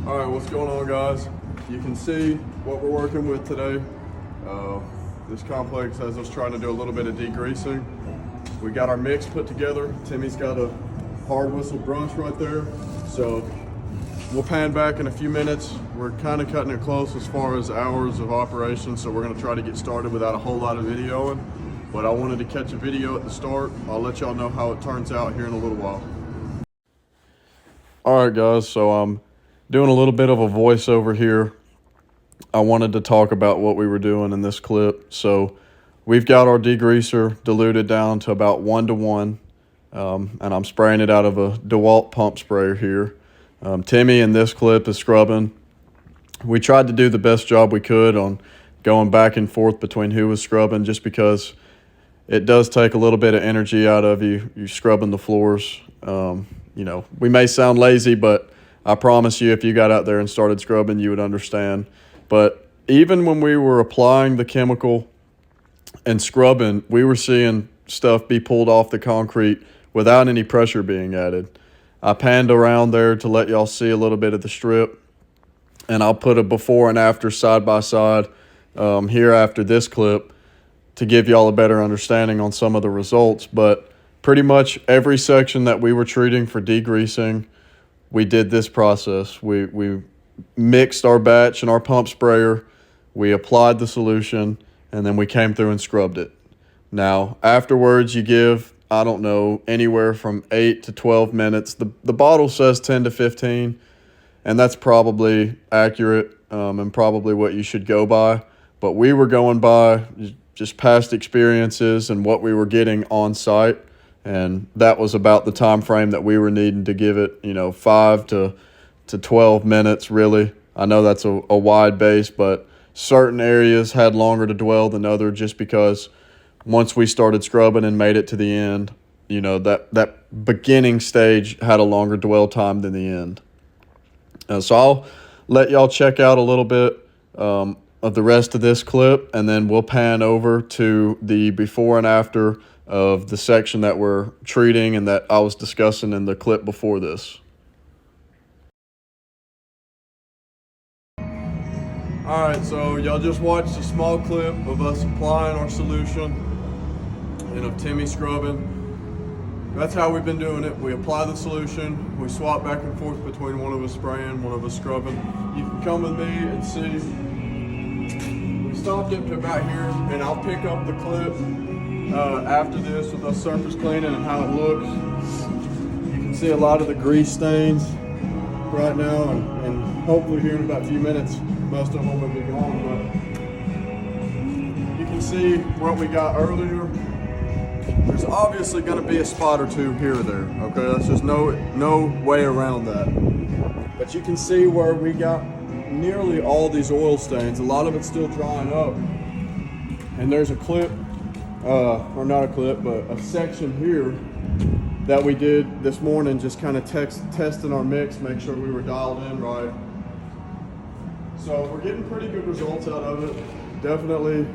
All right, what's going on, guys? You can see what we're working with today. This complex has us trying to do a little bit of degreasing. We got our mix put together. Timmy's got a hard whistle brush right there. So we'll pan back in a few minutes. We're kind of cutting it close as far as hours of operation, so we're gonna try to get started without a whole lot of videoing. But I wanted to catch a video at the start. I'll let y'all know how it turns out here in a little while. All right, guys, so I'm doing a little bit of a voiceover here. I wanted to talk about what we were doing in this clip. So we've got our degreaser diluted down to about 1:1, and I'm spraying it out of a DeWalt pump sprayer here. Timmy in this clip is scrubbing. We tried to do the best job we could on going back and forth between who was scrubbing, just because it does take a little bit of energy out of you scrubbing the floors. You know, we may sound lazy, but I promise you, if you got out there and started scrubbing, you would understand. But even when we were applying the chemical and scrubbing, we were seeing stuff be pulled off the concrete without any pressure being added. I panned around there to let y'all see a little bit of the strip, and I'll put a before and after side by side here after this clip to give y'all a better understanding on some of the results. But pretty much every section that we were treating for degreasing, we did this process. We mixed our batch in our pump sprayer, we applied the solution, and then we came through and scrubbed it. Now, afterwards, you give, I don't know, anywhere from 8 to 12 minutes. The bottle says 10 to 15, and that's probably accurate and probably what you should go by. But we were going by just past experiences and what we were getting on site. And that was about the time frame that we were needing to give it, 5 to 12 minutes, really. I know that's a wide base, but certain areas had longer to dwell than others, just because once we started scrubbing and made it to the end, that beginning stage had a longer dwell time than the end. So I'll let y'all check out a little bit of the rest of this clip, and then we'll pan over to the before and after of the section that we're treating and that I was discussing in the clip before this. All right, so y'all just watched a small clip of us applying our solution and of Timmy scrubbing. That's how we've been doing it. We apply the solution, we swap back and forth between one of us spraying, one of us scrubbing. You can come with me and see. We stopped it to about here, and I'll pick up the clip after this with us surface cleaning and how it looks. You can see a lot of the grease stains right now, and hopefully here in about a few minutes, most of them will be gone. But you can see what we got earlier. There's obviously going to be a spot or two here or there. Okay, that's just no way around that. But you can see where we got nearly all these oil stains. A lot of it's still drying up, and there's a clip. Or not a clip, but a section here that we did this morning, just kind of testing our mix, make sure we were dialed in right. So we're getting pretty good results out of it. Definitely,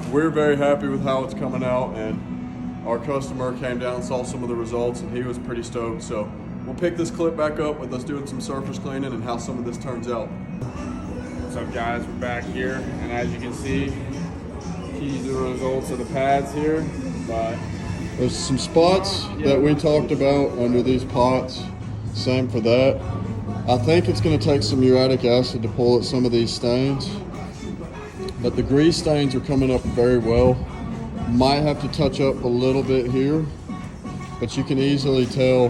we're very happy with how it's coming out, and our customer came down and saw some of the results, and he was pretty stoked. So we'll pick this clip back up with us doing some surface cleaning and how some of this turns out. What's up, guys? We're back here, and as you can see, keys to the results of the pads here. But there's some spots that we talked about under these pots. Same for that. I think it's going to take some uric acid to pull at some of these stains, but the grease stains are coming up very well. Might have to touch up a little bit here, but you can easily tell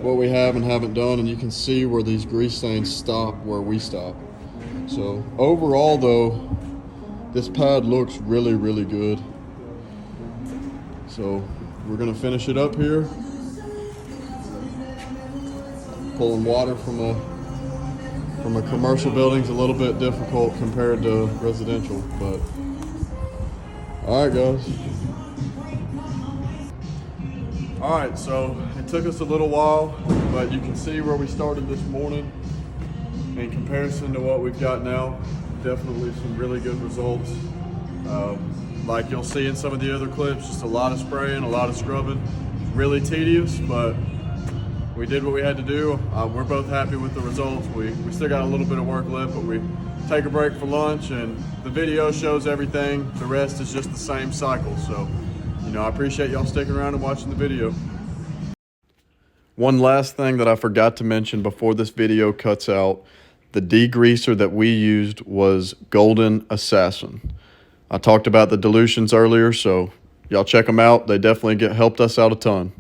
what we have and haven't done, and you can see where these grease stains stop where we stop. So overall, though, this pad looks really, really good. So we're gonna finish it up here. Pulling water from a commercial building is a little bit difficult compared to residential, but all right, guys. All right, so it took us a little while, but you can see where we started this morning in comparison to what we've got now. Definitely some really good results. Like you'll see in some of the other clips, just a lot of spraying, a lot of scrubbing. Really tedious, but we did what we had to do. We're both happy with the results. We still got a little bit of work left, but we take a break for lunch, and the video shows everything. The rest is just the same cycle. So, I appreciate y'all sticking around and watching the video. One last thing that I forgot to mention before this video cuts out, the degreaser that we used was Golden Assassin. I talked about the dilutions earlier, so y'all check them out. They definitely helped us out a ton.